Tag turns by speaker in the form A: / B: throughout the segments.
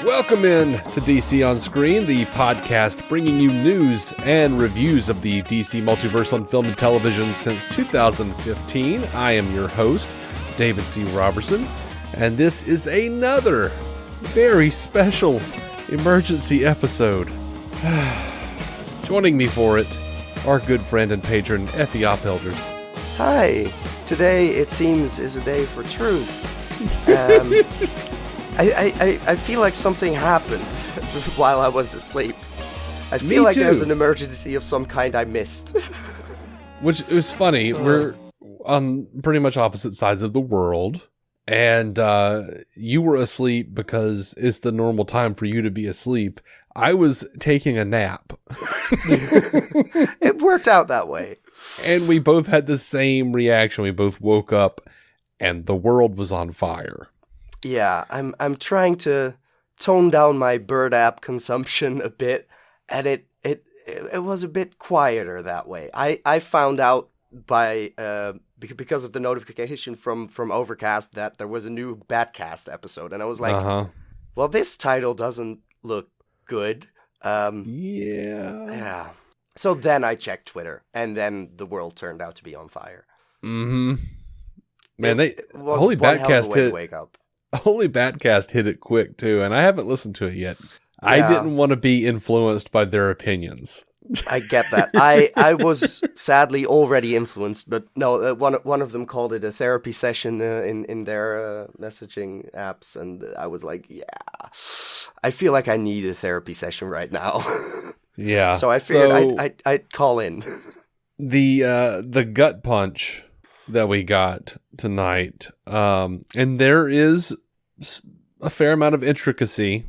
A: Welcome in to DC On Screen, the podcast bringing you news and reviews of the DC Multiverse on film and television since 2015. I am your host, David C. Robertson, and this is another very special emergency episode. Joining me for it, our good friend and patron, Effie Ophelders.
B: Hi. Today, it seems, is a day for truth. I feel like something happened while I was asleep. I feel like there's an emergency of some kind I missed.
A: Which is funny. We're on pretty much opposite sides of the world. And you were asleep because it's the normal time for you to be asleep. I was taking a nap.
B: It worked out that way.
A: And we both had the same reaction. We both woke up and the world was on fire.
B: Yeah, I'm trying to tone down my Bird app consumption a bit, and it was a bit quieter that way. I found out because of the notification from Overcast that there was a new Batcast episode, and I was like, well, this title doesn't look good. Yeah. So then I checked Twitter, and then the world turned out to be on fire.
A: Mm-hmm. Man,
B: Holy Batcast hit. Wake up.
A: Holy Batcast hit it quick, too, and I haven't listened to it yet. Yeah. I didn't want to be influenced by their opinions.
B: I get that. I was sadly already influenced, but no, one of them called it a therapy session in their messaging apps, and I was like, yeah, I feel like I need a therapy session right now.
A: Yeah.
B: So I figured I'd call in.
A: The gut punch that we got tonight, and there is a fair amount of intricacy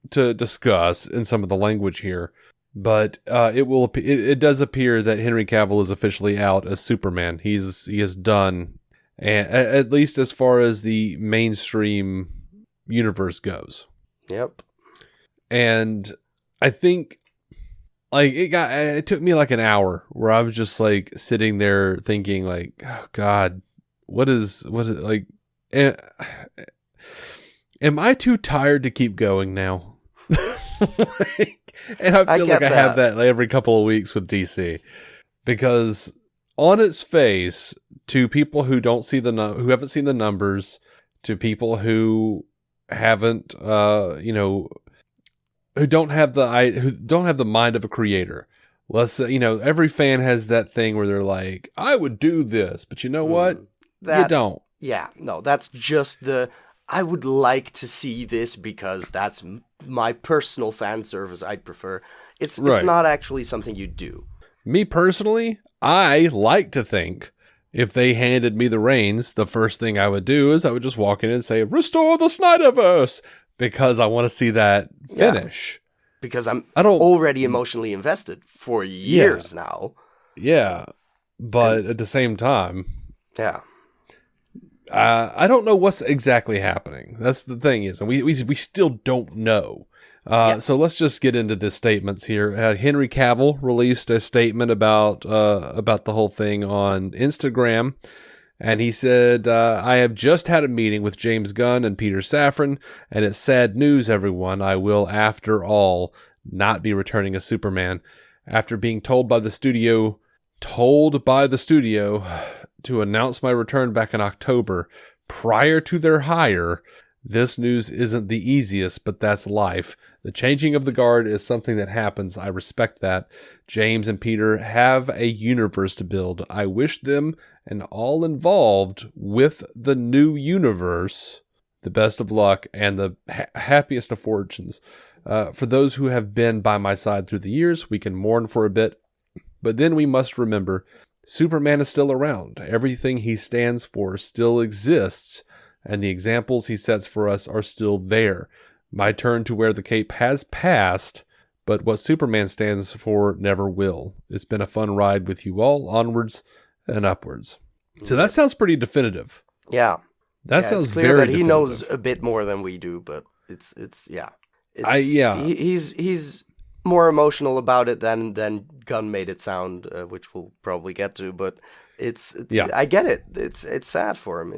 A: to discuss in some of the language here, but it does appear that Henry Cavill is officially out as Superman. He is done, and at least as far as the mainstream universe goes.
B: Yep. And
A: I think it took me like an hour where I was just like sitting there thinking like, oh God, what is like, am I too tired to keep going now? And I feel like I have that like every couple of weeks with DC, because on its face, to people who don't see who haven't seen the numbers, to people who haven't, who don't have the mind of a creator. Let's say, every fan has that thing where they're like, I would do this, but you know what? You don't.
B: Yeah, no, that's just I would like to see this because that's my personal fan service I'd prefer. It's not actually something you do.
A: Me personally, I like to think if they handed me the reins, the first thing I would do is I would just walk in and say, restore the Snyderverse, because I want to see that finish.
B: Yeah, because I'm already emotionally invested for years now.
A: Yeah, but at the same time...
B: Yeah.
A: I don't know what's exactly happening. That's the thing is, and we still don't know. So let's just get into the statements here. Henry Cavill released a statement about the whole thing on Instagram, and he said, I have just had a meeting with James Gunn and Peter Safran, and it's sad news, everyone. I will, after all, not be returning as Superman. After being told by the studio to announce my return back in October prior to their hire, this news isn't the easiest, but that's life. The changing of the guard is something that happens. I respect that. James and Peter have a universe to build. I wish them and all involved with the new universe the best of luck and the happiest of fortunes. For those who have been by my side through the years, we can mourn for a bit, but then we must remember Superman is still around. Everything he stands for still exists, and the examples he sets for us are still there. My turn to wear the cape has passed, but what Superman stands for never will. It's been a fun ride with you all, onwards and upwards. So that sounds pretty definitive.
B: Yeah.
A: That sounds
B: it's clear
A: very
B: that he
A: definitive.
B: knows a bit more than we do, but it's he's more emotional about it than Gunn made it sound, which we'll probably get to. But I get it. It's sad for him.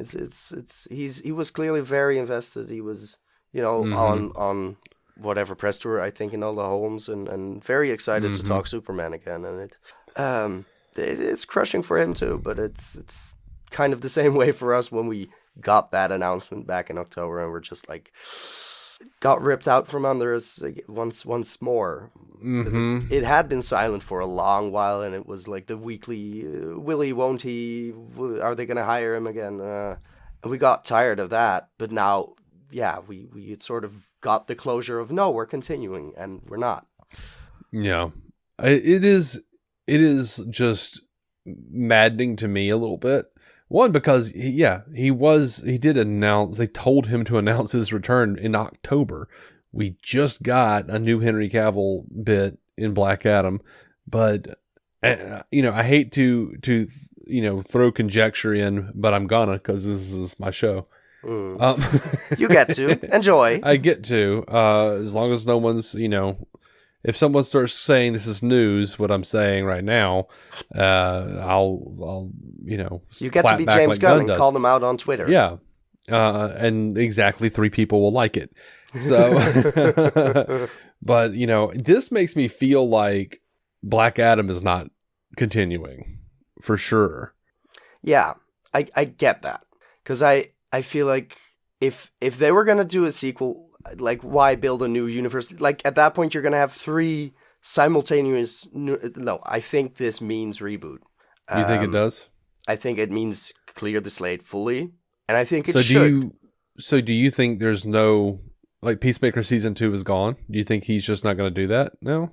B: He was clearly very invested. He was on whatever press tour, I think, in all the homes, and very excited to talk Superman again. And it's crushing for him too, but it's kind of the same way for us when we got that announcement back in October, and we're just like got ripped out from under us once more. It had been silent for a long while, and it was like the weekly will he, won't he, are they gonna hire him again, and we got tired of that. But now, yeah, we had sort of got the closure of no, we're continuing, and we're not.
A: Yeah, it is just maddening to me a little bit. One, because he did announce, they told him to announce his return in October. We just got a new Henry Cavill bit in Black Adam, but I hate to throw conjecture in, but I'm gonna, because this is my show.
B: You get to enjoy.
A: I get to, as long as no one's, if someone starts saying this is news, what I'm saying right now, I'll
B: you get to be James
A: like
B: Gunn and
A: does.
B: call them out on Twitter.
A: Yeah, and exactly 3 people will like it. So, but this makes me feel like Black Adam is not continuing for sure.
B: Yeah, I get that, because I feel like if they were gonna do a sequel, like, why build a new universe? Like, at that point, you're going to have 3 simultaneous... No, I think this means reboot.
A: You think it does?
B: I think it means clear the slate fully, and I think it should.
A: Do you think there's no... Like, Peacemaker Season 2 is gone? Do you think he's just not going to do that now?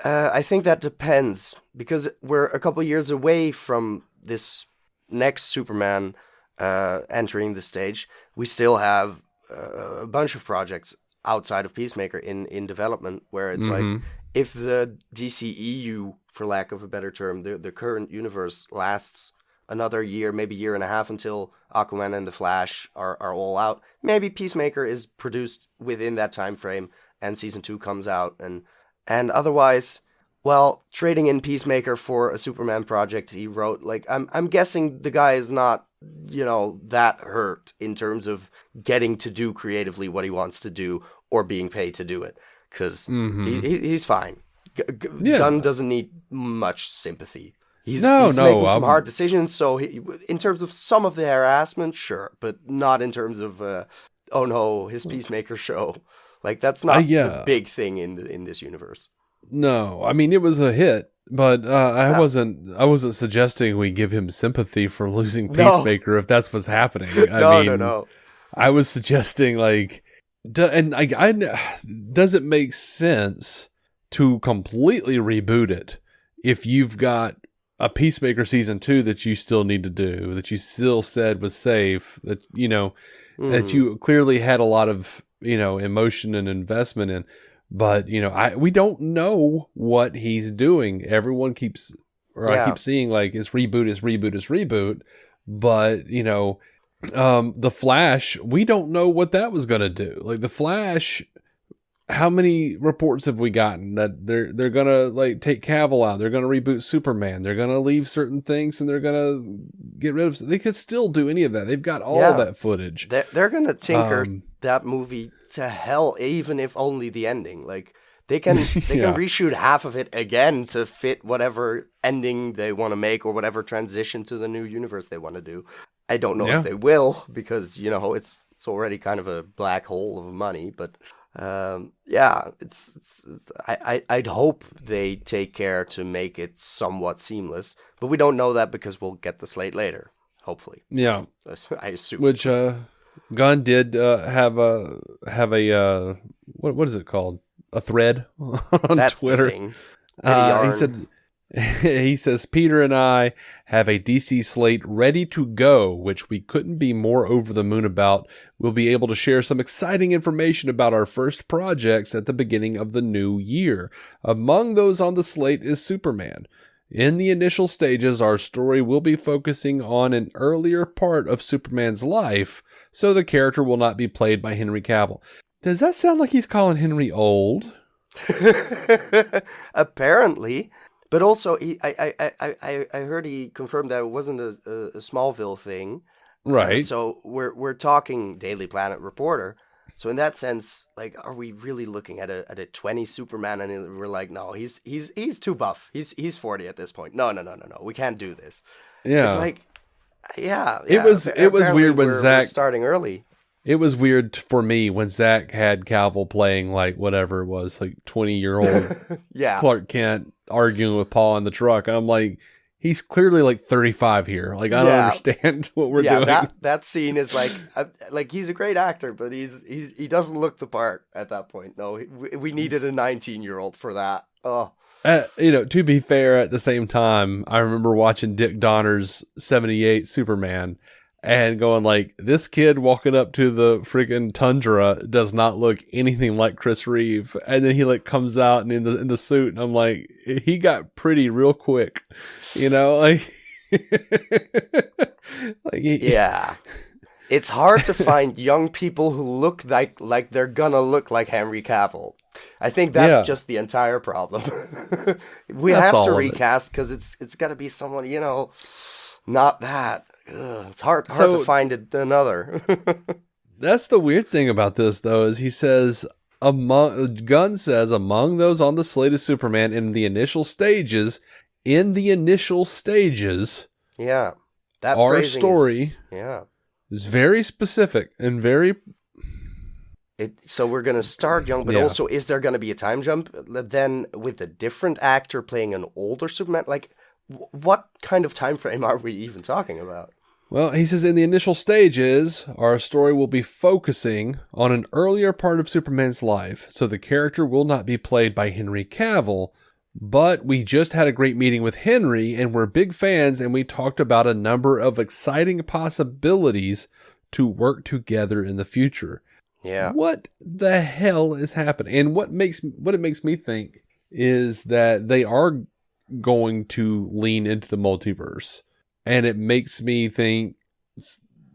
B: I think that depends, because we're a couple years away from this next Superman entering the stage. We still have a bunch of projects outside of Peacemaker in development, where it's like, if the DCEU, for lack of a better term, the current universe lasts another year, maybe year and a half, until Aquaman and the Flash are all out, maybe Peacemaker is produced within that time frame and season 2 comes out, and otherwise, well, trading in Peacemaker for a Superman project he wrote, like, I'm guessing the guy is not that hurt in terms of getting to do creatively what he wants to do or being paid to do it, because he's fine. Gunn doesn't need much sympathy. He's making some hard decisions, so in terms of some of the harassment, sure, but not in terms of oh no, his Peacemaker show. Like, that's not the big thing in this universe.
A: No, I mean, it was a hit, but I wasn't suggesting we give him sympathy for losing Peacemaker if that's what's happening.
B: No.
A: I was suggesting, like, does it make sense to completely reboot it if you've got a Peacemaker Season 2 that you still need to do, that you still said was safe, that, that you clearly had a lot of, emotion and investment in? But, we don't know what he's doing. Everyone keeps, I keep seeing, like, it's reboot. But, the Flash, we don't know what that was going to do. Like, the Flash, how many reports have we gotten that they're going to, like, take Cavill out? They're going to reboot Superman. They're going to leave certain things, and they're going to get rid of... They could still do any of that. They've got all that footage.
B: They're going to tinker that movie to hell, even if only the ending. Like, they can reshoot half of it again to fit whatever ending they want to make, or whatever transition to the new universe they want to do. I don't know if they will, because it's already kind of a black hole of money. But I'd hope they take care to make it somewhat seamless. But we don't know that, because we'll get the slate later, hopefully.
A: Yeah,
B: I assume.
A: Which Gunn did have a what is it called? A thread on
B: That's
A: Twitter.
B: The thing.
A: He says, Peter and I have a DC slate ready to go, which we couldn't be more over the moon about. We'll be able to share some exciting information about our first projects at the beginning of the new year. Among those on the slate is Superman. In the initial stages, our story will be focusing on an earlier part of Superman's life, so the character will not be played by Henry Cavill. Does that sound like he's calling Henry old?
B: Apparently. But also, I heard he confirmed that it wasn't a Smallville thing.
A: Right.
B: So we're talking Daily Planet reporter. So in that sense, like, are we really looking at a 20 Superman, and we're like, no, he's too buff. He's 40 at this point. No. We can't do this. It's
A: Yeah.
B: like, yeah.
A: It was
B: Apparently
A: weird when
B: we're starting early.
A: it was weird for me when Zach had Cavill playing like whatever it was, like 20-year-old
B: Yeah.
A: Clark Kent arguing with Paul in the truck. And I'm like, he's clearly like 35 here. Like, I don't understand what we're doing.
B: That scene is like he's a great actor, but he doesn't look the part at that point. No, we needed a 19-year-old for that. Oh.
A: To be fair, at the same time, I remember watching Dick Donner's 78 Superman and going like, this kid walking up to the freaking tundra does not look anything like Chris Reeve. And then he like comes out and in the suit, and I'm like, he got pretty real quick, like,
B: Yeah. It's hard to find young people who look like they're gonna look like Henry Cavill. I think that's just the entire problem. We have to recast because it's got to be someone, not that. Ugh, it's hard to find another.
A: That's the weird thing about this, though, is he says, Gunn says, among those on the slate of Superman in the initial stages, yeah,
B: that
A: our story is very specific and very...
B: So we're going to start young, but also, is there going to be a time jump then with a different actor playing an older Superman? Like, what kind of time frame are we even talking about?
A: Well, he says in the initial stages, our story will be focusing on an earlier part of Superman's life, so the character will not be played by Henry Cavill, but we just had a great meeting with Henry, and we're big fans, and we talked about a number of exciting possibilities to work together in the future.
B: Yeah.
A: What the hell is happening? And what it makes me think is that they are going to lean into the multiverse. And it makes me think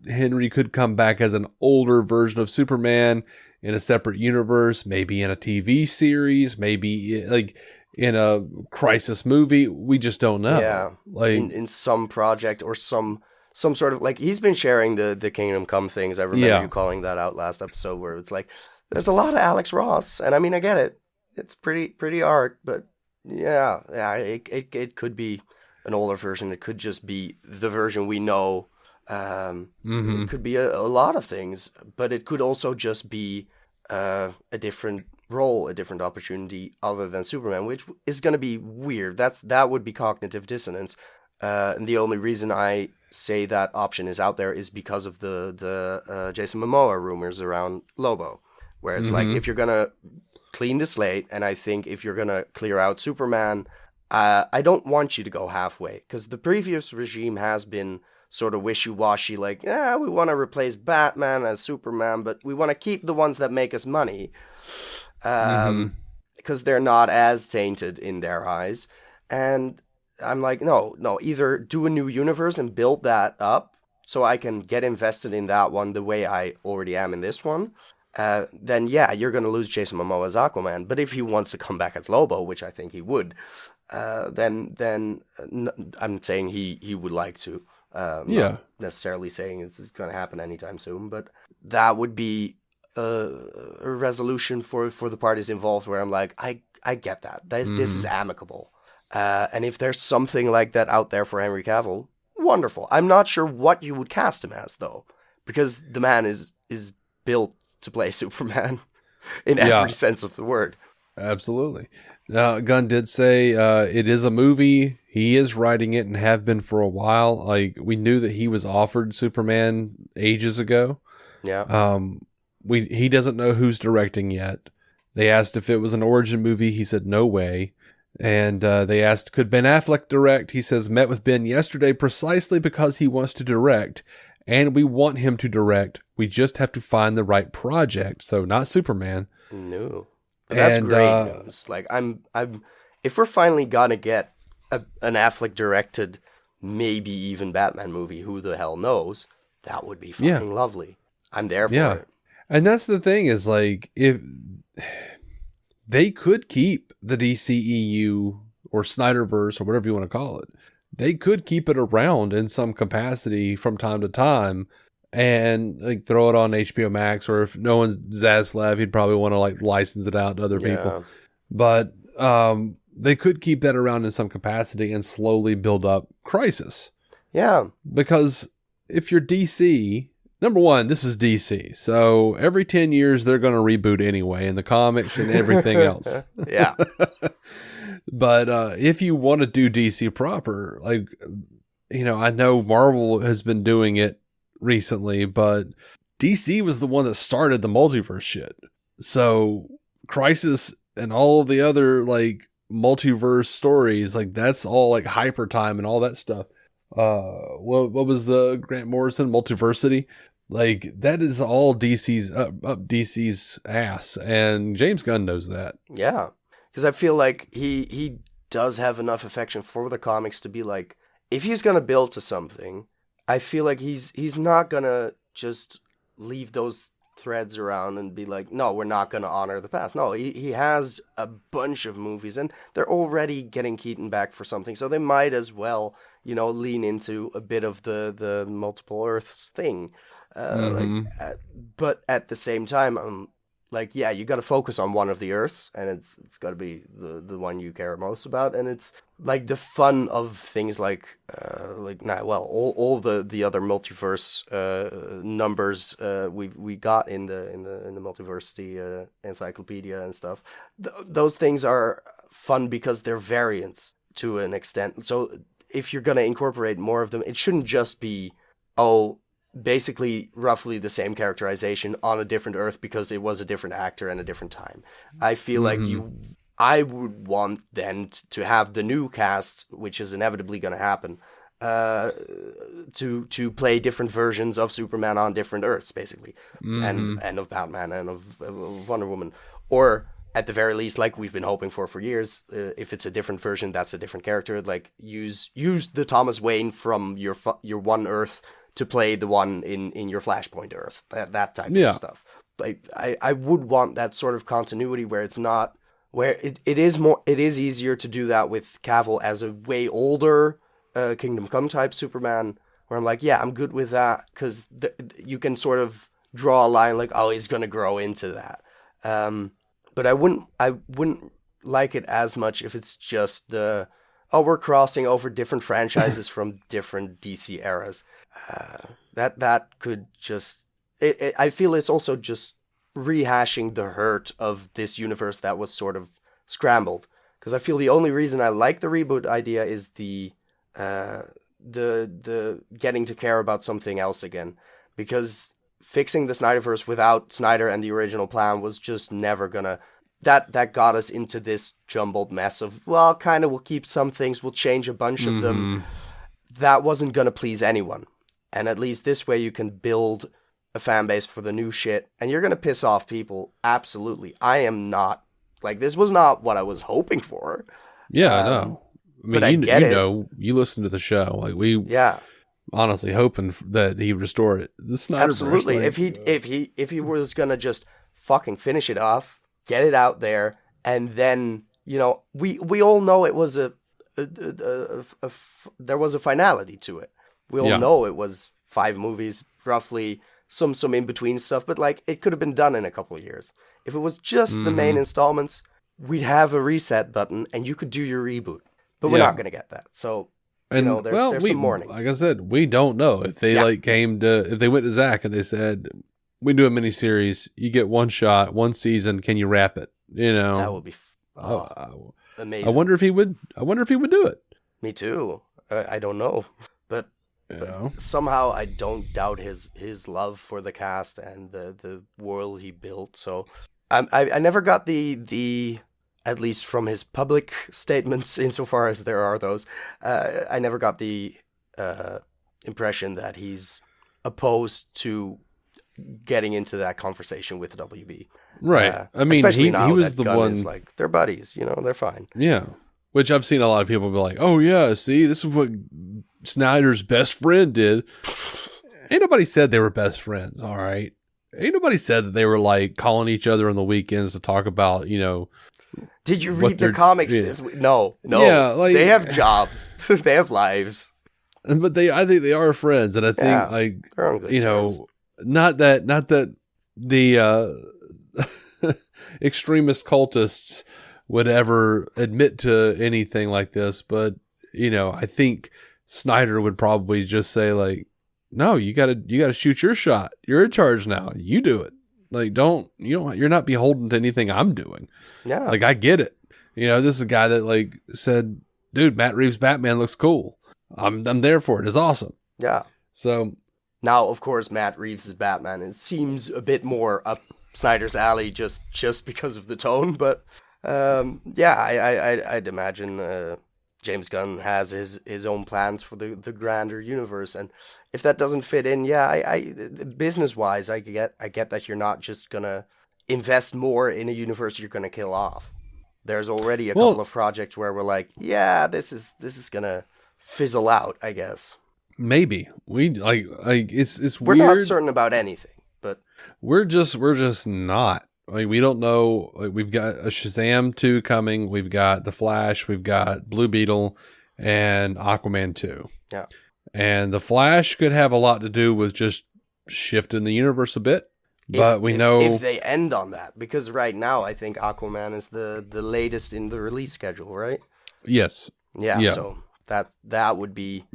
A: Henry could come back as an older version of Superman in a separate universe, maybe in a TV series, maybe like in a crisis movie. We just don't know.
B: Yeah.
A: Like
B: in some project or some sort of, like, he's been sharing the Kingdom Come things. I remember you calling that out last episode, where it's like, there's a lot of Alex Ross. And I mean, I get it. It's pretty art, but it could be an older version. It could just be the version we know. It could be a lot of things, but it could also just be a different role, a different opportunity other than Superman, which is going to be weird. That would be cognitive dissonance. And the only reason I say that option is out there is because of the Jason Momoa rumors around Lobo, where it's like, if you're going to clean the slate, and I think if you're going to clear out Superman, I don't want you to go halfway, because the previous regime has been sort of wishy-washy, like, we want to replace Batman as Superman, but we want to keep the ones that make us money, because they're not as tainted in their eyes. And I'm like, no, either do a new universe and build that up so I can get invested in that one the way I already am in this one. Then you're going to lose Jason Momoa as Aquaman. But if he wants to come back as Lobo, which I think he would, then I'm saying he would like to. Not necessarily saying it's going to happen anytime soon, but that would be a resolution for the parties involved, where I'm like, I get that. This is amicable. And if there's something like that out there for Henry Cavill, wonderful. I'm not sure what you would cast him as, though, because the man is built to play Superman in every sense of the word.
A: Absolutely. Now, Gunn did say it is a movie. He is writing it and have been for a while. Like, we knew that he was offered Superman ages ago.
B: Yeah.
A: He doesn't know who's directing yet. They asked if it was an origin movie. He said no way. And they asked, could Ben Affleck direct? He says, met with Ben yesterday precisely because he wants to direct, and we want him to direct. We just have to find the right project. So not Superman.
B: No. But that's great news. Like, I'm if we're finally gonna get an Affleck directed, maybe even Batman movie, who the hell knows, that would be fucking lovely. I'm there for it.
A: And that's the thing, is like, if they could keep the DCEU or Snyderverse or whatever you want to call it, they could keep it around in some capacity from time to time and like throw it on HBO Max, or if no one's Zaslav, he'd probably want to like license it out to other people. But they could keep that around in some capacity and slowly build up Crisis.
B: Yeah.
A: Because if you're DC, number one, this is DC. So every 10 years, they're going to reboot anyway in the comics and everything else.
B: Yeah.
A: But if you want to do DC proper, like, I know Marvel has been doing it recently, but DC was the one that started the multiverse shit. So Crisis and all of the other like multiverse stories, like that's all like hyper time and all that stuff. What was the Grant Morrison Multiversity? Like that is all DC's up DC's ass, and James Gunn knows that.
B: Yeah, because I feel like he does have enough affection for the comics to be like, if he's gonna build to something, I feel like he's not gonna just leave those threads around and be like, no, we're not gonna honor the past. No, he has a bunch of movies, and they're already getting Keaton back for something, so they might as well, lean into a bit of the multiple Earths thing. But at the same time, like, yeah, you got to focus on one of the Earths, and it's got to be the one you care most about, and it's like the fun of things like all the other multiverse numbers we got in the Multiversity encyclopedia and stuff. Those things are fun because they're variants to an extent. So if you're gonna incorporate more of them, it shouldn't just be basically roughly the same characterization on a different Earth because it was a different actor and a different time. I feel like I would want then to have the new cast, which is inevitably going to happen, to play different versions of Superman on different Earths, basically, and of Batman and of Wonder Woman, or at the very least, like we've been hoping for years, if it's a different version, that's a different character. Like use the Thomas Wayne from your one Earth to play the one in your Flashpoint Earth, that type of stuff. Like I would want that sort of continuity where it's not, where it is easier to do that with Cavill as a way older Kingdom Come type Superman, where I'm like, yeah, I'm good with that, because you can sort of draw a line like, oh, he's gonna grow into that. But I wouldn't like it as much if it's just we're crossing over different franchises from different DC eras. That could just... I feel it's also just rehashing the hurt of this universe that was sort of scrambled. Because I feel the only reason I like the reboot idea is the getting to care about something else again. Because fixing the Snyderverse without Snyder and the original plan was just never gonna... That got us into this jumbled mess of, well, kind of, we'll keep some things, we'll change a bunch of them. That wasn't gonna please anyone. And at least this way you can build a fan base for the new shit, and you're gonna piss off people. Absolutely. I am not, like, this was not what I was hoping for.
A: Yeah, I know. I mean,
B: but I get it.
A: You listen to the show. Like, we honestly hoping that he restore it. The Snyderverse,
B: absolutely.
A: Like,
B: if he was gonna just fucking finish it off, get it out there, and then, we all know it was there was a finality to it. We all know it was 5 movies, roughly, some in between stuff, but like, it could have been done in a couple of years. If it was just the main installments, we'd have a reset button and you could do your reboot. But we're not going to get that. So, there's some mourning.
A: Like I said, we don't know if they if they went to Zach and they said, we do a miniseries, you get one shot, one season, can you wrap it?
B: That would be amazing.
A: I wonder if he would do it.
B: Me too. I don't know. But somehow I don't doubt his love for the cast and the world he built. So I never got the at least from his public statements, insofar as there are those, I never got the impression that he's opposed to getting into that conversation with WB.
A: Right. I mean, he was the
B: Gunn
A: one.
B: Is like, they're buddies, they're fine.
A: Yeah. Which I've seen a lot of people be like, oh yeah, see, this is what Snyder's best friend did. Ain't nobody said they were best friends, all right? Ain't nobody said that they were like calling each other on the weekends to talk about,
B: Did you read the comics this week? No. Yeah, like, they have jobs. They have lives.
A: but I think they are friends, and I think
B: they're on good terms.
A: not that the extremist cultists would ever admit to anything like this, but I think Snyder would probably just say like, no, you gotta shoot your shot. You're in charge now. You do it. Like, you're not beholden to anything I'm doing.
B: Yeah.
A: Like, I get it. This is a guy that like said, dude, Matt Reeves' Batman looks cool. I'm there for it. It's awesome.
B: Yeah.
A: So
B: now, of course, Matt Reeves' Batman, it seems a bit more up Snyder's alley just because of the tone. But I'd imagine James Gunn has his own plans for the grander universe, and if that doesn't fit in, I business wise, I get that you're not just gonna invest more in a universe you're gonna kill off. There's already a couple of projects where we're like, yeah, this is gonna fizzle out, I guess.
A: Maybe we like it's
B: we're
A: weird.
B: Not certain about anything, but
A: we're just not. Like, we don't know. Like, we've got a Shazam 2 coming. We've got The Flash. We've got Blue Beetle and Aquaman 2.
B: Yeah.
A: And The Flash could have a lot to do with just shifting the universe a bit. But we know
B: if they end on that, because right now I think Aquaman is the latest in the release schedule, right?
A: Yes.
B: Yeah. So that would be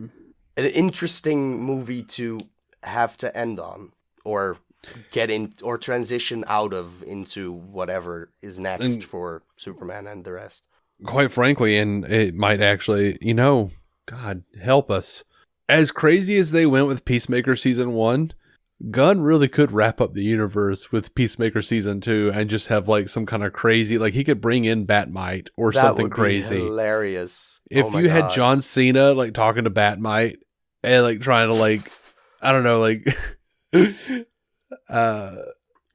B: an interesting movie to have to end on, or get in, or transition out of into whatever is next for Superman and the rest.
A: Quite frankly, and it might actually, God help us. As crazy as they went with Peacemaker Season 1, Gunn really could wrap up the universe with Peacemaker Season 2 and just have like some kind of crazy, like he could bring in Batmite or something crazy.
B: Be hilarious.
A: If you had John Cena like talking to Batmite and like trying to like, I don't know, like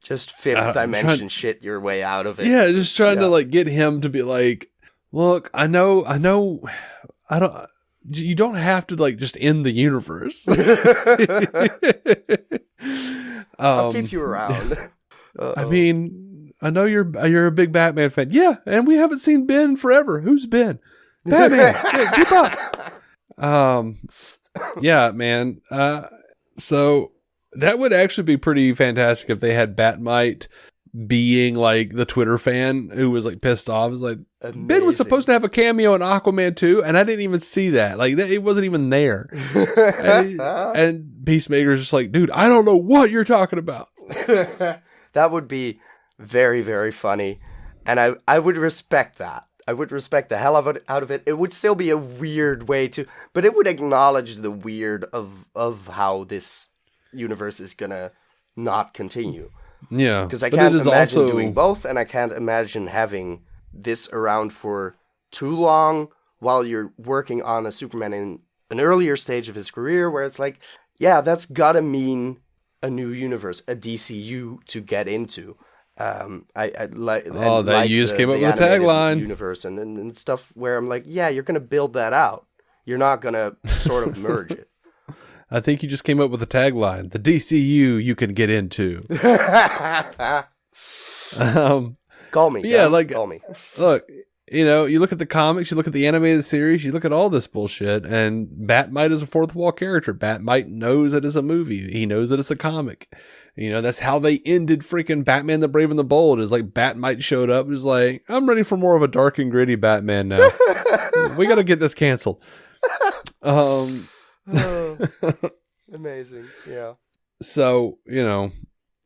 B: just fifth dimension shit your way out of it.
A: Yeah, just trying to like get him to be like, look, I know, you don't have to like just end the universe.
B: I'll keep you around.
A: I mean, I know you're a big Batman fan. Yeah, and we haven't seen Ben in forever. Who's Ben? Batman. Yeah, keep up. Yeah, man. So that would actually be pretty fantastic if they had Batmite being like the Twitter fan who was like pissed off. It's like, amazing. Ben was supposed to have a cameo in Aquaman 2, and I didn't even see that. Like, it wasn't even there. and Peacemaker's just like, dude, I don't know what you're talking about.
B: That would be very, very funny. And I would respect that. I would respect the hell out of it. It would still be a weird way to, but it would acknowledge the weird of how this universe is gonna not continue.
A: Yeah,
B: because I can't imagine doing both, and I can't imagine having this around for too long while you're working on a Superman in an earlier stage of his career, where it's like, yeah, that's gotta mean a new universe, a DCU to get into. I like.
A: Oh, that you just came up with a tagline.
B: Universe and stuff where I'm like, yeah, you're gonna build that out. You're not gonna sort of merge it.
A: I think you just came up with a tagline. The DCU you can get into.
B: Call me.
A: Yeah, like,
B: call me.
A: Look, you look at the comics, you look at the animated series, you look at all this bullshit, and Batmite is a fourth wall character. Batmite knows that it's a movie. He knows that it's a comic. That's how they ended freaking Batman the Brave and the Bold, is like Batmite showed up and was like, I'm ready for more of a dark and gritty Batman now. We got to get this canceled.
B: Amazing. Yeah.
A: So,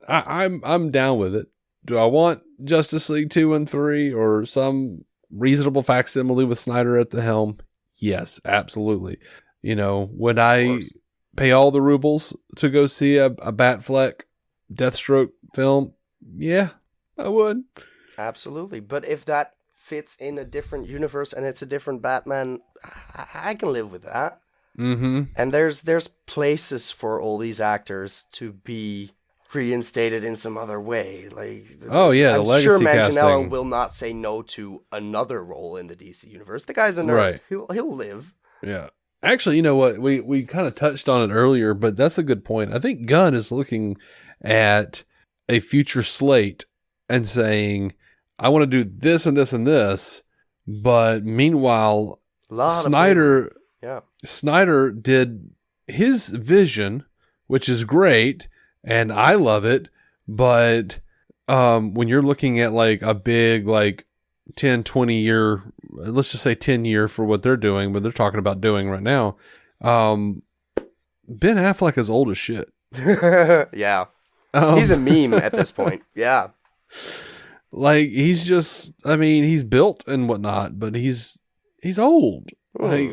A: I'm down with it. Do I want Justice League 2 and 3 or some reasonable facsimile with Snyder at the helm? Yes, absolutely. Would I pay all the rubles to go see a Batfleck Deathstroke film? Yeah, I would.
B: Absolutely. But if that fits in a different universe and it's a different Batman, I can live with that.
A: Mm-hmm.
B: And there's places for all these actors to be reinstated in some other way. Like,
A: oh yeah, the legacy
B: casting. I'm sure
A: casting.
B: Manganiello will not say no to another role in the DC universe. The guy's a nerd.
A: Right.
B: He'll live.
A: Yeah. Actually, you know what? We kind of touched on it earlier, but that's a good point. I think Gunn is looking at a future slate and saying, I want to do this and this and this, but meanwhile, Snyder
B: Yeah.
A: Snyder did his vision, which is great, and I love it, but when you're looking at like a big like 10, 20 year, let's just say 10 year for what they're doing, what they're talking about doing right now, Ben Affleck is old as shit.
B: Yeah. He's a meme at this point. Yeah.
A: Like, he's just, I mean, he's built and whatnot, but he's old. Like,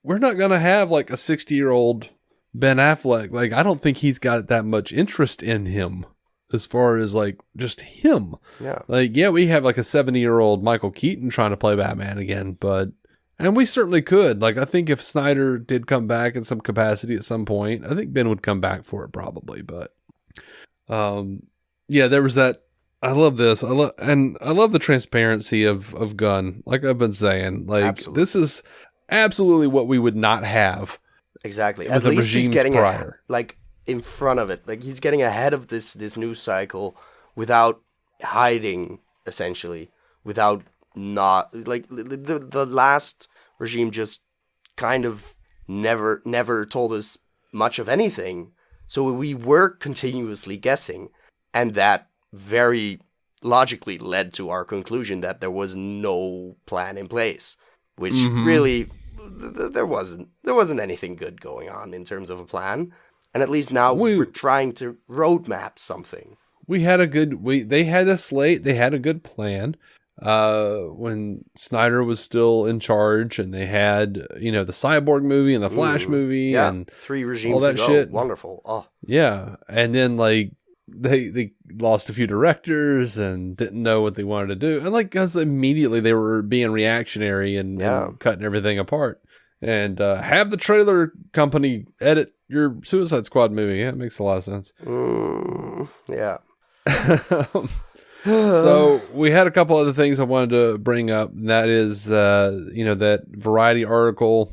A: we're not going to have like a 60-year-old Ben Affleck. Like, I don't think he's got that much interest in him as far as like just him.
B: Yeah.
A: Like, yeah, we have like a 70-year-old Michael Keaton trying to play Batman again, and we certainly could. Like, I think if Snyder did come back in some capacity at some point, I think Ben would come back for it probably. But, yeah, there was that. I love this. I love the transparency of Gunn. Like I've been saying, like, absolutely. This is absolutely what we would not have.
B: Exactly.
A: At least he's getting prior.
B: Like in front of it. Like he's getting ahead of this news cycle without hiding, essentially. Without not like the last regime just kind of never told us much of anything. So we were continuously guessing, and that very logically led to our conclusion that there was no plan in place, which really there wasn't anything good going on in terms of a plan. And at least now we're trying to roadmap something.
A: They had a slate, they had a good plan. When Snyder was still in charge, and they had, the Cyborg movie and the Flash movie and
B: 3 regimes
A: all that
B: ago.
A: shit.
B: Wonderful. Oh.
A: Yeah. And then like they lost a few directors and didn't know what they wanted to do. And like, because immediately they were being reactionary and cutting everything apart. And have the trailer company edit your Suicide Squad movie. Yeah, it makes a lot of sense.
B: Yeah.
A: So we had a couple other things I wanted to bring up. And that is, that Variety article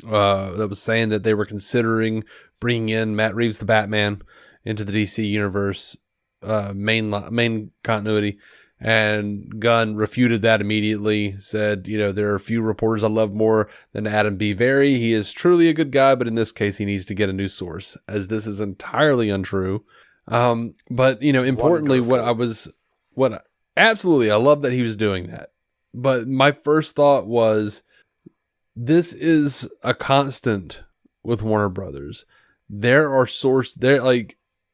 A: that was saying that they were considering bringing in Matt Reeves, the Batman, into the DC universe, main continuity. And Gunn refuted that immediately, said, there are a few reporters I love more than Adam B. Vary. He is truly a good guy, but in this case, he needs to get a new source, as this is entirely untrue. But, importantly, absolutely, I love that he was doing that. But my first thought was, this is a constant with Warner Brothers. There are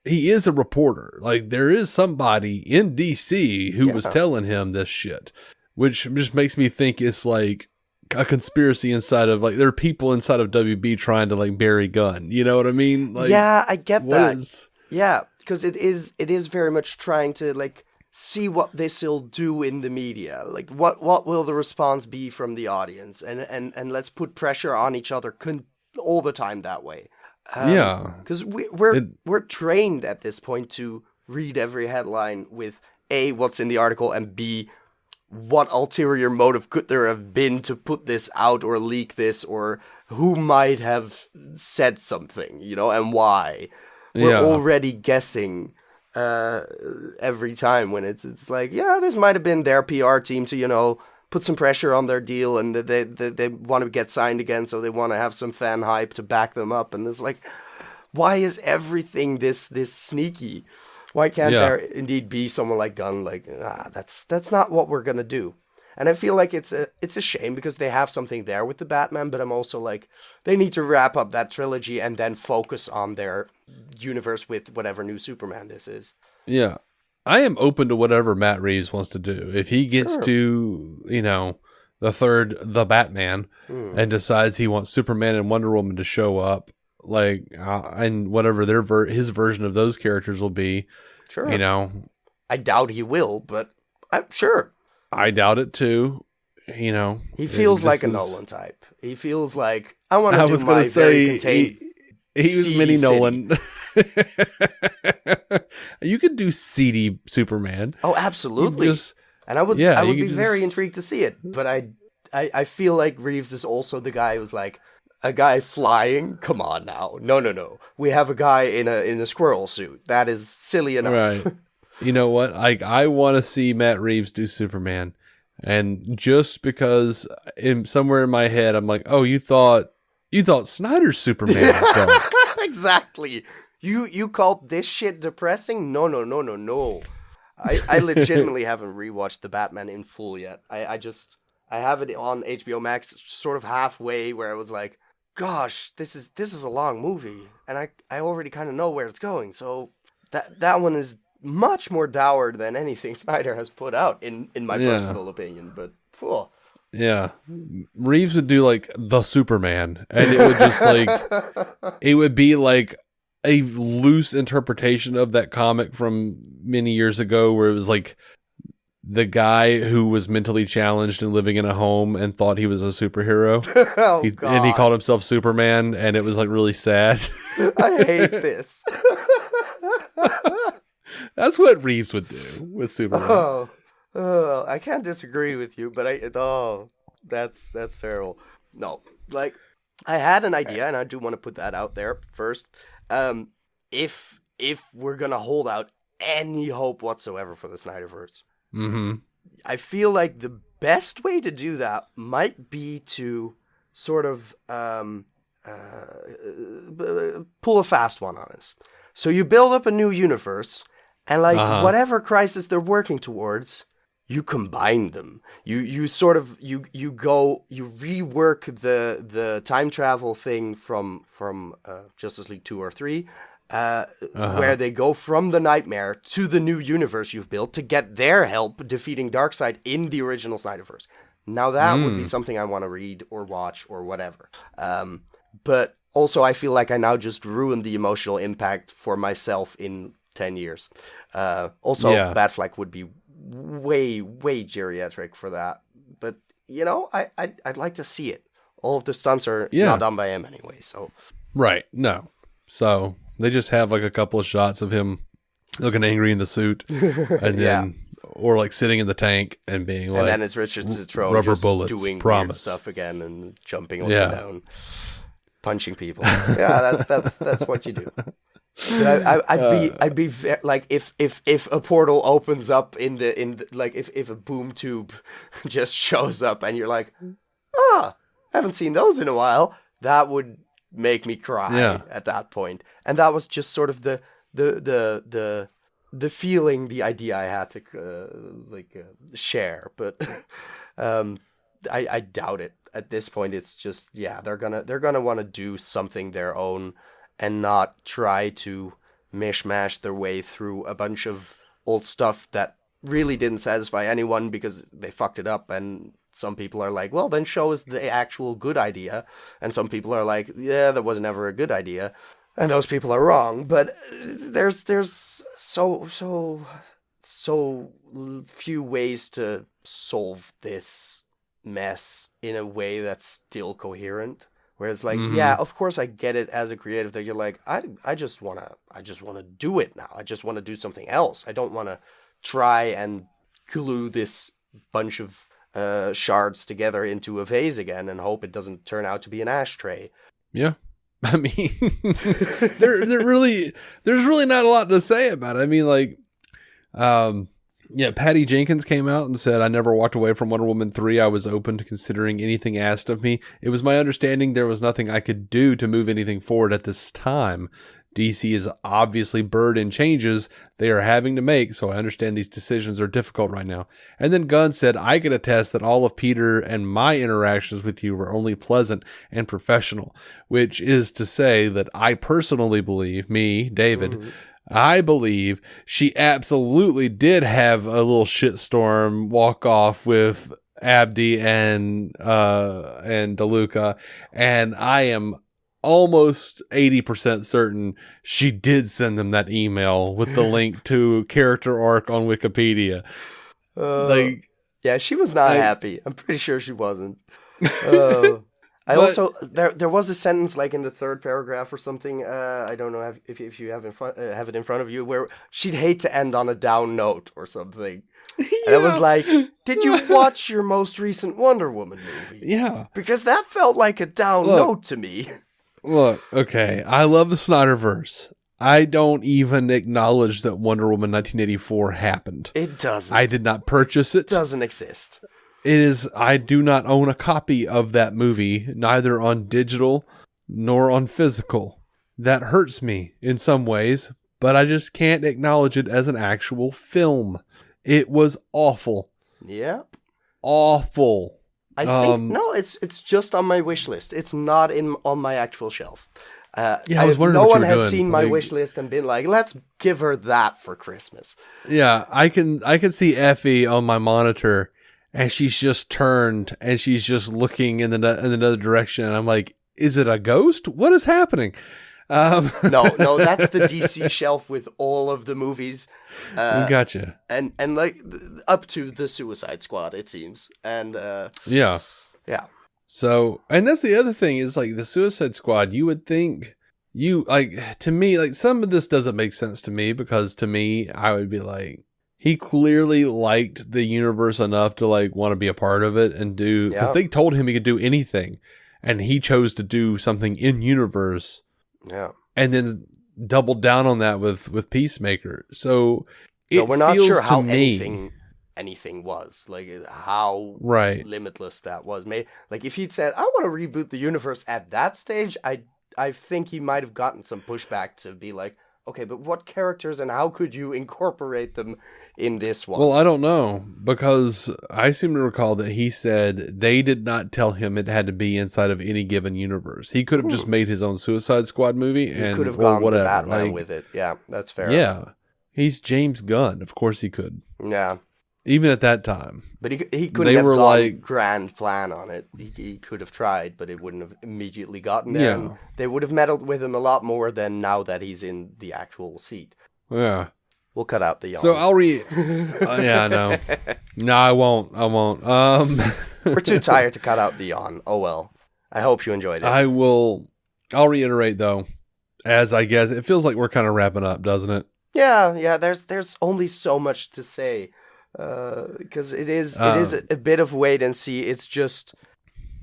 A: he is a reporter. Like, there is somebody in DC who was telling him this shit, which just makes me think it's like a conspiracy inside of, like, there are people inside of WB trying to like bury Gunn. You know what I mean? Like,
B: yeah, I get that. Yeah, because it is very much trying to like see what this will do in the media. Like, what will the response be from the audience? And let's put pressure on each other all the time that way. Because we're trained at this point to read every headline with A, what's in the article, and B, what ulterior motive could there have been to put this out or leak this, or who might have said something, and why. We're already guessing every time when it's like, this might have been their PR team to, put some pressure on their deal, and they want to get signed again, so they want to have some fan hype to back them up. And it's like, why is everything this sneaky? Why can't there indeed be someone like Gunn? Like, that's not what we're gonna do. And I feel like it's a shame, because they have something there with the Batman, but I'm also like, they need to wrap up that trilogy and then focus on their universe with whatever new Superman this is.
A: Yeah. I am open to whatever Matt Reeves wants to do. If he gets to, the Batman, and decides he wants Superman and Wonder Woman to show up, like, and whatever his version of those characters will be,
B: I doubt he will, but I'm sure.
A: I doubt it too.
B: He feels like a Nolan type. He feels like, I want to do my very contained.
A: He was mini Nolan. You could do seedy Superman.
B: Oh, absolutely. And I would be very intrigued to see it. But I feel like Reeves is also the guy who's like, a guy flying? Come on now. No. We have a guy in a squirrel suit. That is silly enough.
A: Right. You know what? I want to see Matt Reeves do Superman. And just because somewhere in my head, I'm like, oh, you thought You thought Snyder's Superman was dark.
B: Exactly. You called this shit depressing? No. I legitimately haven't rewatched the Batman in full yet. I have it on HBO Max sort of halfway where I was like, gosh, this is a long movie, and I already kind of know where it's going. So that one is much more dour than anything Snyder has put out in my personal opinion. But
A: yeah, Reeves would do like the Superman, and it would just like it would be like a loose interpretation of that comic from many years ago, where it was like the guy who was mentally challenged and living in a home and thought he was a superhero. And he called himself Superman, and it was like really sad.
B: I hate this.
A: That's what Reeves would do with Superman.
B: Oh, I can't disagree with you, but that's terrible. No, like I had an idea, and I do want to put that out there first. If we're gonna hold out any hope whatsoever for the Snyderverse, I feel like the best way to do that might be to sort of pull a fast one on us. So you build up a new universe, and like whatever crisis they're working towards, you combine them. You sort of you rework the time travel thing from Justice League 2 or 3. Where they go from the nightmare to the new universe you've built to get their help defeating Darkseid in the original Snyderverse. Now that would be something I want to read or watch or whatever. But also I feel like I now just ruined the emotional impact for myself in 10 years. Batfleck would be way geriatric for that. But, I'd like to see it. All of the stunts are not done by him anyway, so...
A: Right, no. So... They just have like a couple of shots of him looking angry in the suit, and then or like sitting in the tank and being like,
B: and then it's Richard Citrone
A: rubber
B: just
A: bullets,
B: doing
A: promise.
B: Weird stuff again and jumping up and down, punching people. Yeah, that's what you do. I'd be like if a portal opens up in the like if a boom tube just shows up and you're like, haven't seen those in a while. That would make me cry at that point. And that was just sort of the feeling, the idea I had to share. But I doubt it at this point. It's just they're gonna want to do something their own and not try to mishmash their way through a bunch of old stuff that really didn't satisfy anyone because they fucked it up. And some people are like, well, then show us the actual good idea. And some people are like, yeah, that was never a good idea. And those people are wrong. But there's so few ways to solve this mess in a way that's still coherent. Whereas like, of course I get it as a creative that you're like, I just wanna do it now. I just want to do something else. I don't want to try and glue this bunch of shards together into a vase again and hope it doesn't turn out to be an ashtray.
A: Yeah. I mean, there's really not a lot to say about it. I mean, like, Patty Jenkins came out and said, I never walked away from Wonder Woman 3. I was open to considering anything asked of me. It was my understanding there was nothing I could do to move anything forward at this time. DC is obviously burdened in changes they are having to make, so I understand these decisions are difficult right now. And then Gunn said, I can attest that all of Peter and my interactions with you were only pleasant and professional, which is to say that I personally believe, me, David, I believe she absolutely did have a little shitstorm walk off with Abdi and DeLuca, and I am almost 80% certain she did send them that email with the link to character arc on Wikipedia.
B: She was not happy. I'm pretty sure she wasn't. Also there was a sentence like in the third paragraph or something. I don't know if you have it in front of you, where she'd hate to end on a down note or something. Yeah. And I was like, did you watch your most recent Wonder Woman movie?
A: Yeah,
B: because that felt like a down note to me.
A: Look, okay, I love the Snyderverse. I don't even acknowledge that Wonder Woman 1984 happened.
B: It doesn't.
A: I did not purchase it.
B: It doesn't exist.
A: I do not own a copy of that movie, neither on digital nor on physical. That hurts me in some ways, but I just can't acknowledge it as an actual film. It was awful.
B: Yeah.
A: Awful.
B: I think no, it's just on my wish list. It's not on my actual shelf.
A: I was wondering
B: no
A: what
B: one
A: you were
B: has
A: doing.
B: seen my wish list and been like, let's give her that for Christmas.
A: Yeah, I can see Effie on my monitor, and she's just turned and she's just looking in another direction. And I'm like, is it a ghost? What is happening?
B: No, that's the DC shelf with all of the movies.
A: Gotcha.
B: And like up to the Suicide Squad, it seems. And
A: yeah. So, and that's the other thing is like the Suicide Squad. You would think to me, like some of this doesn't make sense to me because to me, I would be like, he clearly liked the universe enough to like want to be a part of it and do, because they told him he could do anything, and he chose to do something in universe.
B: Yeah.
A: And then doubled down on that with Peacemaker. So
B: we're not sure how anything was, like how limitless that was. Like if he'd said, I want to reboot the universe at that stage, I think he might have gotten some pushback to be like, okay, but what characters and how could you incorporate them in this one?
A: Well, I don't know, because I seem to recall that he said they did not tell him it had to be inside of any given universe. He could have just made his own Suicide Squad movie and
B: could have gone
A: whatever.
B: The Batman with it. Yeah, that's fair.
A: Yeah, he's James Gunn. Of course he could.
B: Yeah.
A: Even at that time.
B: But he couldn't have gone grand plan on it. He could have tried, but it wouldn't have immediately gotten there. Yeah. They would have meddled with him a lot more than now that he's in the actual seat.
A: Yeah.
B: We'll cut out the yawn.
A: So I'll yeah, no. No, I won't.
B: We're too tired to cut out the yawn. Oh well. I hope you enjoyed it.
A: I'll reiterate though, as I guess it feels like we're kind of wrapping up, doesn't it?
B: Yeah, there's only so much to say. Because it is a bit of wait and see. It's just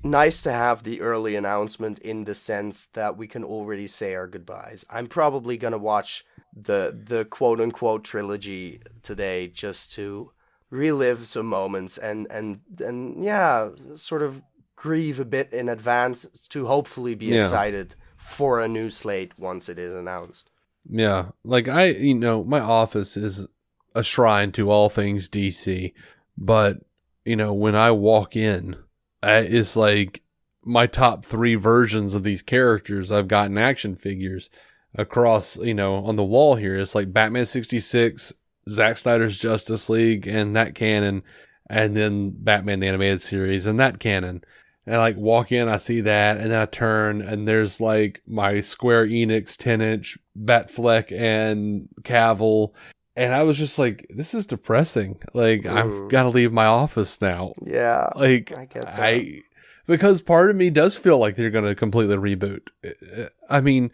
B: nice to have the early announcement in the sense that we can already say our goodbyes. I'm probably gonna watch the quote unquote trilogy today just to relive some moments and yeah, sort of grieve a bit in advance to hopefully be excited for a new slate once it is announced.
A: Yeah, like my office is a shrine to all things DC, but when I walk in, it's like my top 3 versions of these characters I've gotten action figures across, on the wall here. It's like Batman 66, Zack Snyder's Justice League and that canon, and then Batman the Animated Series and that canon. And I like walk in, I see that, and then I turn and there's like my Square Enix 10-inch Batfleck and Cavill. And I was just like, this is depressing. Like, I've got to leave my office now.
B: Yeah.
A: Like,
B: I get that.
A: Because part of me does feel like they're going to completely reboot. I mean,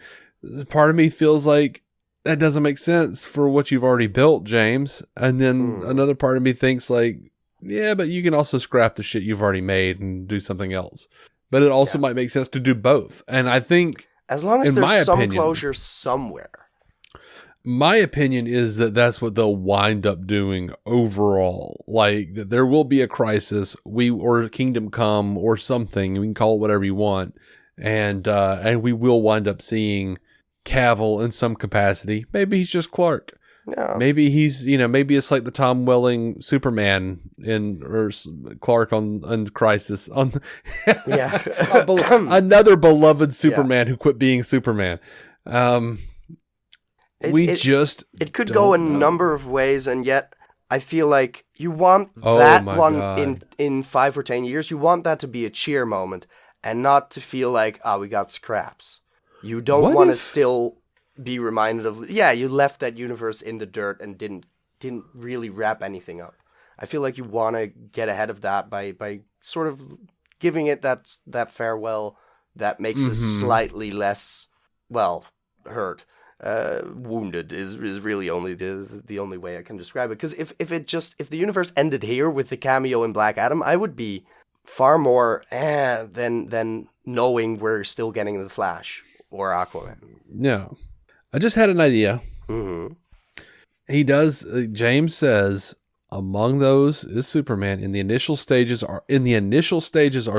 A: part of me feels like that doesn't make sense for what you've already built, James. And then another part of me thinks like, yeah, but you can also scrap the shit you've already made and do something else. But it also might make sense to do both. And I think,
B: as long as there's some closure somewhere.
A: My opinion is that that's what they'll wind up doing overall. Like, that there will be a crisis, or Kingdom Come, or something. We can call it whatever you want, and we will wind up seeing Cavill in some capacity. Maybe he's just Clark.
B: No.
A: Maybe he's maybe it's like the Tom Welling Superman or Clark on Crisis on. Another beloved Superman who quit being Superman. It
B: could go a number of ways, and yet I feel like you want that one in 5 or 10 years. You want that to be a cheer moment, and not to feel like, we got scraps. You don't want to still be reminded of, you left that universe in the dirt and didn't really wrap anything up. I feel like you want to get ahead of that by sort of giving it that farewell that makes us slightly less, hurt. Wounded is really only the only way I can describe it. Because if the universe ended here with the cameo in Black Adam, I would be far more than knowing we're still getting the Flash or Aquaman.
A: Yeah, I just had an idea.
B: Mm-hmm.
A: He does. James says among those is Superman. In the initial stages, our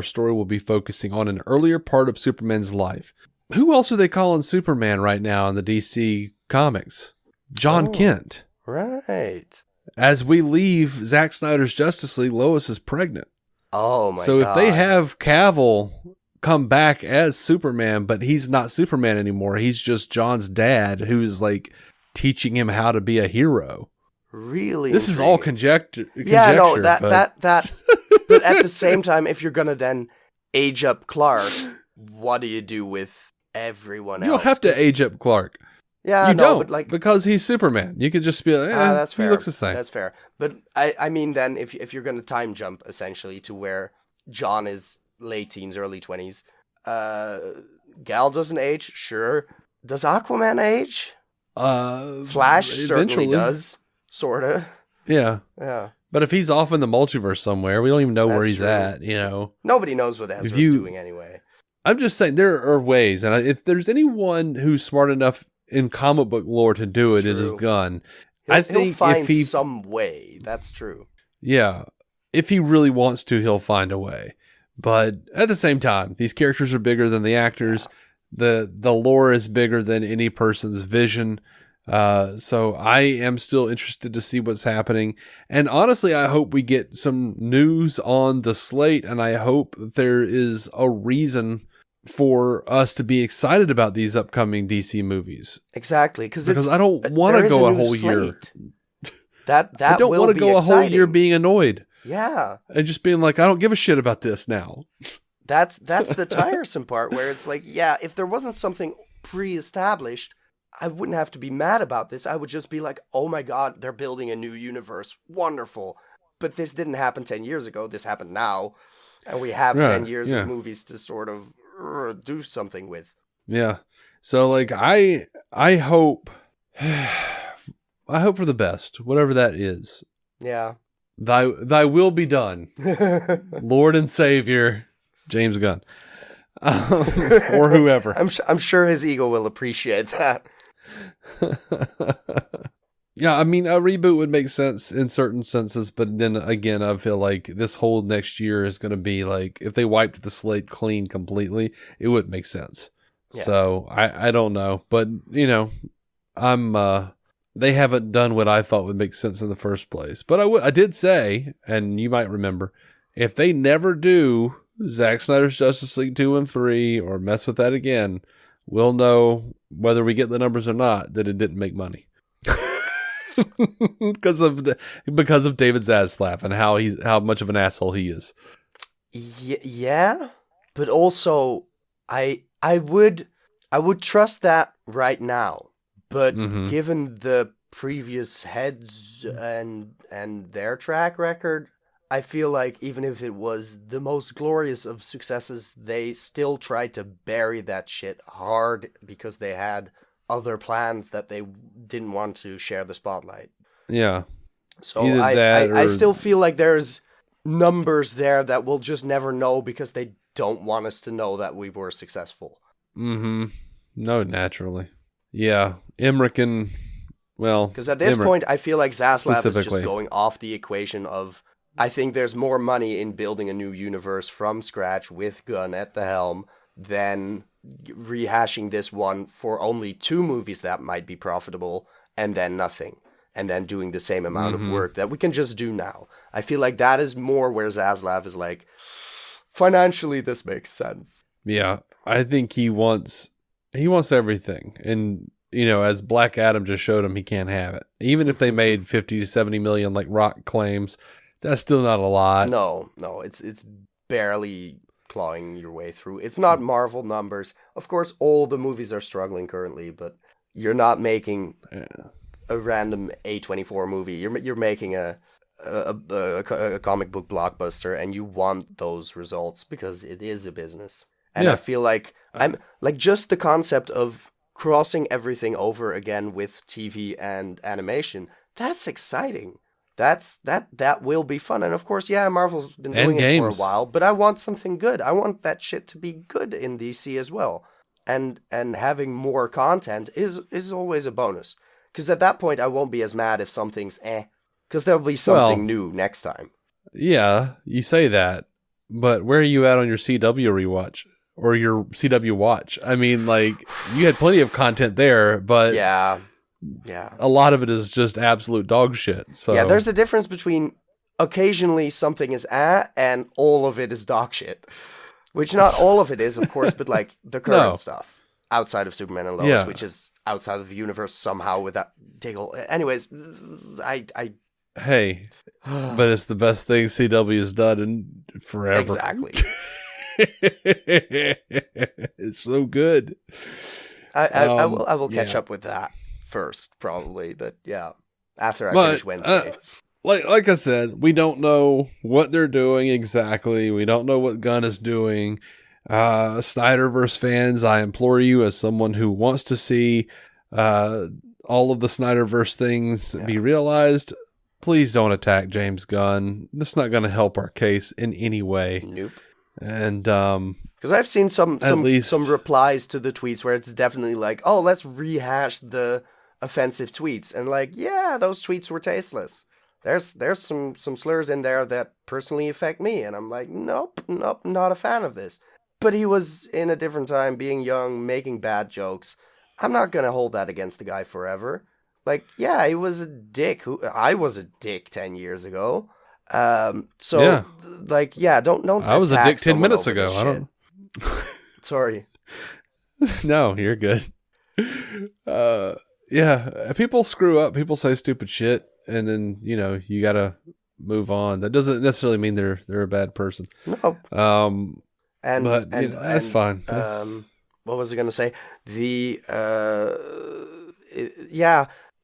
A: story will be focusing on an earlier part of Superman's life. Who else are they calling Superman right now in the DC comics? John Kent.
B: Right.
A: As we leave Zack Snyder's Justice League, Lois is pregnant.
B: Oh my god.
A: So if they have Cavill come back as Superman, but he's not Superman anymore, he's just John's dad who's like teaching him how to be a hero.
B: Really?
A: This is all conjecture.
B: Yeah, no, that but at the same time, if you're gonna then age up Clark, what do you do with everyone else?
A: You don't have to age up Clark.
B: Yeah,
A: you
B: no,
A: don't,
B: but like,
A: because he's Superman. You could just be like,
B: that's fair.
A: He looks the same.
B: That's fair. But I mean, then if you're gonna time jump essentially to where John is late teens, early 20s, Gal doesn't age, sure. Does Aquaman age? Flash certainly does, sorta.
A: Yeah.
B: Yeah.
A: But if he's off in the multiverse somewhere, we don't even know where he's
B: true.
A: at, you know.
B: Nobody knows what Ezra's doing anyway.
A: I'm just saying, there are ways, and if there's anyone who's smart enough in comic book lore to do it, it is Gunn. I think
B: he'll find
A: if he
B: some way. That's true.
A: Yeah. If he really wants to, he'll find a way. But at the same time, these characters are bigger than the actors. Yeah. The lore is bigger than any person's vision. So I am still interested to see what's happening. And honestly, I hope we get some news on the slate, and I hope that there is a reason for us to be excited about these upcoming DC movies.
B: Exactly,
A: because I don't want to go a whole year.
B: That
A: I don't want to go a whole year being annoyed.
B: Yeah,
A: and just being like, I don't give a shit about this now.
B: That's the tiresome part, where it's like, yeah, if there wasn't something pre-established, I wouldn't have to be mad about this. I would just be like, oh my god, they're building a new universe. Wonderful. But this didn't happen 10 years ago. This happened now. And we have 10 years of movies to sort of do something with.
A: Yeah. So like, I hope, I hope for the best, whatever that is.
B: Yeah.
A: Thy will be done. Lord and Savior, James Gunn. Or whoever.
B: I'm sure his ego will appreciate that.
A: Yeah, I mean, a reboot would make sense in certain senses, but then again, I feel like this whole next year is going to be like, if they wiped the slate clean completely, it wouldn't make sense. Yeah. So I don't know, but you know, they haven't done what I thought would make sense in the first place. But I did say, and you might remember, if they never do Zack Snyder's Justice League 2 and 3 or mess with that again, we'll know whether we get the numbers or not that it didn't make money. because of David Zaslav and how much of an asshole he is.
B: Yeah, but also I would trust that right now. But given the previous heads and their track record, I feel like even if it was the most glorious of successes, they still tried to bury that shit hard because they had other plans that they didn't want to share the spotlight.
A: Yeah.
B: So I still feel like there's numbers there that we'll just never know because they don't want us to know that we were successful.
A: Mm-hmm. No, naturally. Yeah. Emmerich and, well...
B: Because at this point, I feel like Zaslav is just going off the equation of, I think there's more money in building a new universe from scratch with Gunn at the helm than rehashing this one for only 2 movies that might be profitable and then nothing, and then doing the same amount of work that we can just do now. I feel like that is more where Zaslav is like, financially this makes sense.
A: Yeah, I think he wants everything, and you know, as Black Adam just showed him, he can't have it. Even if they made 50 to 70 million like Rock claims, that's still not a lot.
B: No, it's barely clawing your way through. It's not Marvel numbers. Of course, all the movies are struggling currently, but you're not making a random A24 movie. You're making a comic book blockbuster, and you want those results because it is a business. And I feel like I'm like, just the concept of crossing everything over again with TV and animation. That's exciting. That will be fun. And of course, Marvel's been doing it for a while, but I want something good. I want that shit to be good in DC as well. And having more content is always a bonus. Because at that point, I won't be as mad if something's because there'll be something new next time.
A: Yeah, you say that, but where are you at on your CW rewatch? or your CW Watch. I mean, like, you had plenty of content there, but
B: Yeah.
A: a lot of it is just absolute dog shit. So
B: Yeah, there's a difference between occasionally something is and all of it is dog shit. Which not all of it is, of course, but like the current stuff outside of Superman and Lois, which is outside of the universe somehow with that Diggle. Anyways,
A: Hey, but it's the best thing CW has done in forever.
B: Exactly.
A: It's so good.
B: I will catch up with that first, probably. But yeah, after I finish Wednesday.
A: Like I said, we don't know what they're doing exactly. We don't know what Gunn is doing. Snyderverse fans, I implore you, as someone who wants to see all of the Snyderverse things be realized, please don't attack James Gunn. That's not going to help our case in any way.
B: Nope.
A: And
B: because I've seen some replies to the tweets where it's definitely like, oh, let's rehash the offensive tweets, and like, yeah, those tweets were tasteless. There's some slurs in there that personally affect me, and I'm like, nope, not a fan of this. But he was in a different time, being young, making bad jokes. I'm not gonna hold that against the guy forever. Like, yeah, he was a dick. I was a dick 10 years ago. Don't.
A: I was a dick 10 minutes ago. I don't.
B: Sorry.
A: No, you're good. Yeah, people screw up. People say stupid shit, and then you gotta move on. That doesn't necessarily mean they're a bad person.
B: No.
A: That's fine.
B: What was I gonna say?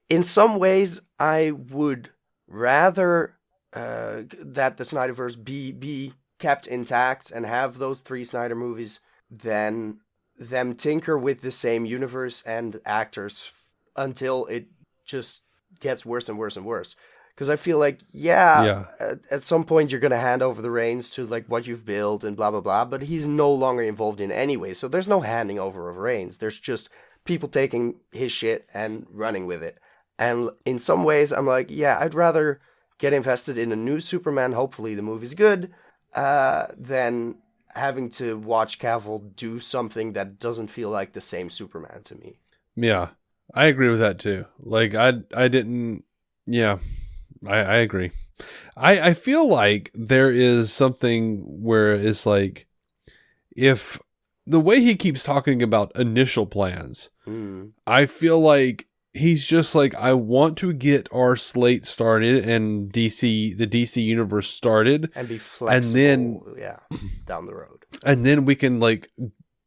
B: In some ways, I would rather that the Snyderverse be kept intact and have those 3 Snyder movies than them tinker with the same universe and actors until it just gets worse and worse and worse. Because I feel like, at some point you're going to hand over the reins to like what you've built and blah, blah, blah, but he's no longer involved in any way. So there's no handing over of reins. There's just people taking his shit and running with it. And in some ways, I'm like, yeah, I'd rather get invested in a new Superman, hopefully the movie's good, than having to watch Cavill do something that doesn't feel like the same Superman to me.
A: Yeah, I agree with that too. Like, I agree. I feel like there is something where it's like, if the way he keeps talking about initial plans, I feel like he's just like, I want to get our slate started and the DC universe started,
B: and be flexible, and then down the road, and
A: then we can like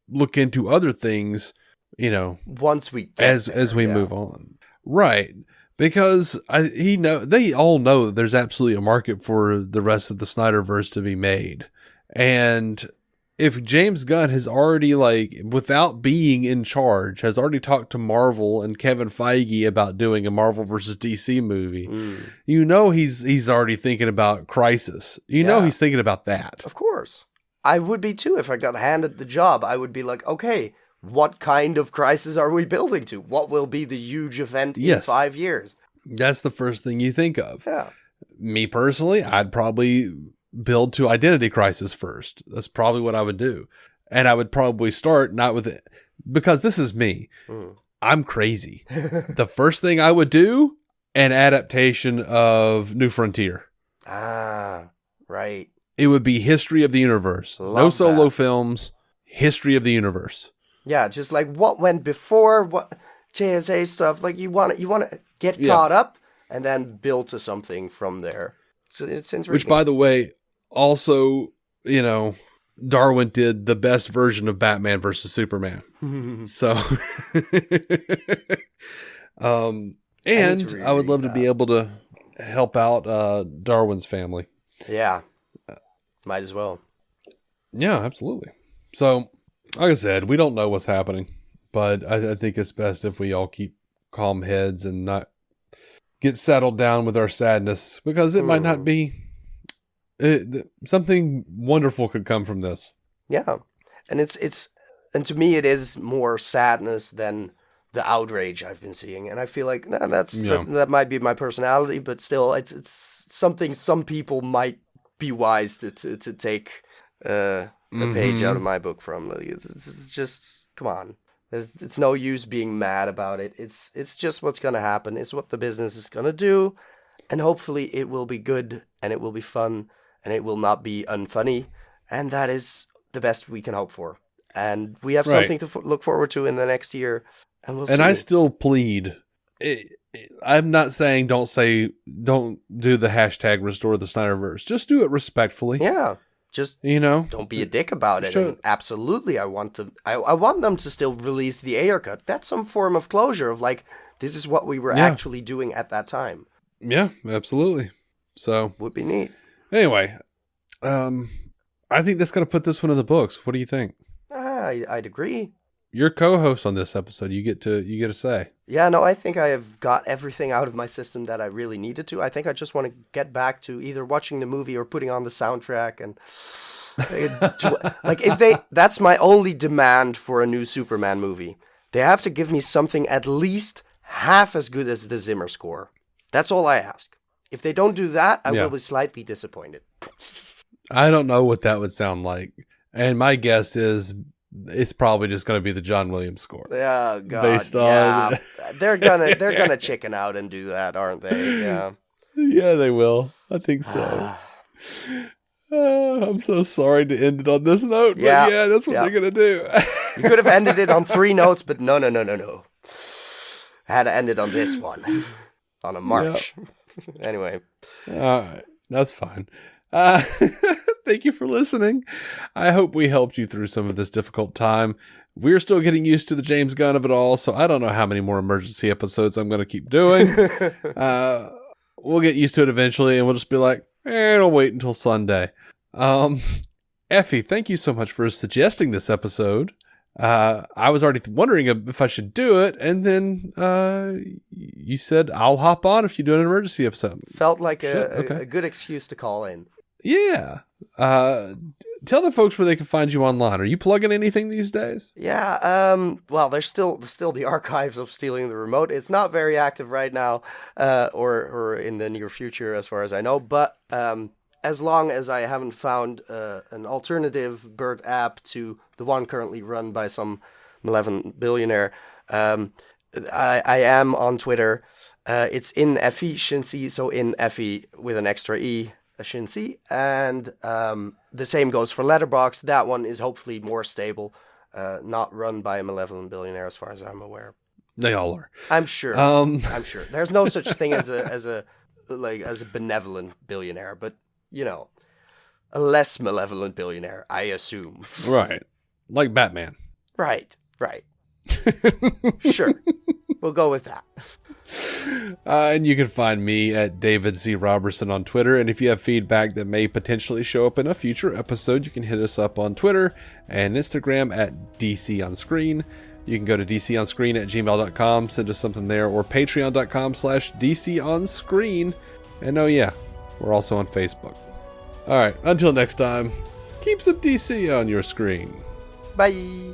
A: look into other things,
B: once we get
A: as we move on, right? Because they all know that there's absolutely a market for the rest of the Snyderverse to be made, and if James Gunn has already, like, without being in charge, has already talked to Marvel and Kevin Feige about doing a Marvel versus DC movie, he's already thinking about Crisis. He's thinking about that.
B: Of course. I would be too if I got handed the job. I would be like, okay, what kind of Crisis are we building to? What will be the huge event in 5 years?
A: That's the first thing you think of.
B: Yeah.
A: Me personally, I'd probably build to Identity Crisis first. That's probably what I would do. And I would probably start not with it, because this is me. I'm crazy. The first thing I would do, an adaptation of New Frontier.
B: Ah, right.
A: It would be History of the Universe. No solo films, History of the Universe.
B: Yeah, just like what went before, what JSA stuff. Like you want to get caught up and then build to something from there. So it's intriguing.
A: Which, by the way, also, Darwin did the best version of Batman versus Superman. So, and I would love to be able to help out Darwin's family.
B: Yeah, might as well.
A: Yeah, absolutely. So, like I said, we don't know what's happening, but I think it's best if we all keep calm heads and not get settled down with our sadness, because it might not be something wonderful could come from this.
B: Yeah, and and to me it is more sadness than the outrage I've been seeing, and I feel like that might be my personality, but still, it's something some people might be wise to take a page out of my book from. Like, it's just, come on. It's no use being mad about it. It's just what's going to happen. It's what the business is going to do. And hopefully it will be good and it will be fun and it will not be unfunny. And that is the best we can hope for. And we have something to look forward to in the next year. And we'll see.
A: And I still plead. I'm not saying don't do the hashtag restore the Snyderverse. Just do it respectfully.
B: Yeah. Just, don't be a dick about it. And absolutely, I want them to still release the Ayer cut. That's some form of closure of like, this is what we were actually doing at that time.
A: Yeah, absolutely. So
B: would be neat.
A: Anyway, I think that's going to put this one in the books. What do you think?
B: I'd agree.
A: You're co-host on this episode. You get to say.
B: Yeah, no, I think I have got everything out of my system that I really needed to. I think I just want to get back to either watching the movie or putting on the soundtrack. And like, that's my only demand for a new Superman movie. They have to give me something at least half as good as the Zimmer score. That's all I ask. If they don't do that, I will be slightly disappointed.
A: I don't know what that would sound like. And my guess is it's probably just going to be the John Williams score.
B: Yeah, God.
A: Based on...
B: they're gonna chicken out and do that, aren't they? Yeah.
A: Yeah, they will. I think so. I'm so sorry to end it on this note, but that's what they're going to do.
B: You could have ended it on 3 notes, but no. I had to end it on this one. On a march. Yep. Anyway.
A: All right. That's fine. Thank you for listening. I hope we helped you through some of this difficult time. We're still getting used to the James Gunn of it all, so I don't know how many more emergency episodes I'm going to keep doing. We'll get used to it eventually, and we'll just be like, it'll wait until Sunday. Effie, thank you so much for suggesting this episode. I was already wondering if I should do it, and then you said I'll hop on if you do an emergency episode.
B: Felt like a good excuse to call in.
A: Yeah. Tell the folks where they can find you online. Are you plugging anything these days?
B: Yeah. Well, there's still the archives of Stealing the Remote. It's not very active right now, or in the near future, as far as I know. But as long as I haven't found an alternative bird app to the one currently run by some malevolent billionaire, I am on Twitter. It's in Effie Shinsi, so in Effie with an extra E. Shinsi, and the same goes for Letterboxd. That one is hopefully more stable, not run by a malevolent billionaire, as far as I'm aware.
A: They all are.
B: I'm sure. I'm sure. There's no such thing as a benevolent billionaire, but a less malevolent billionaire, I assume.
A: Right, like Batman.
B: Right. Sure, we'll go with that.
A: And you can find me at David C. Robertson on Twitter. And if you have feedback that may potentially show up in a future episode, you can hit us up on Twitter and Instagram at DC On Screen. You can go to dconscreen@gmail.com, send us something there, or patreon.com/DCOnScreen. And we're also on Facebook. All right, until next time, keep some DC on your screen.
B: Bye.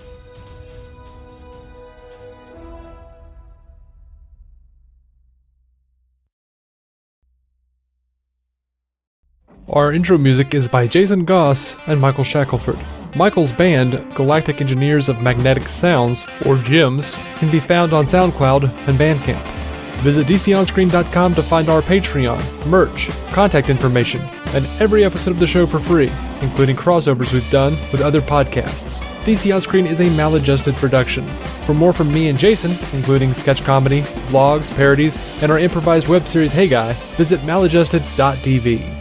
C: Our intro music is by Jason Goss and Michael Shackelford. Michael's band, Galactic Engineers of Magnetic Sounds, or GEMS, can be found on SoundCloud and Bandcamp. Visit DCOnScreen.com to find our Patreon, merch, contact information, and every episode of the show for free, including crossovers we've done with other podcasts. DC On Screen is a maladjusted production. For more from me and Jason, including sketch comedy, vlogs, parodies, and our improvised web series Hey Guy, visit maladjusted.tv.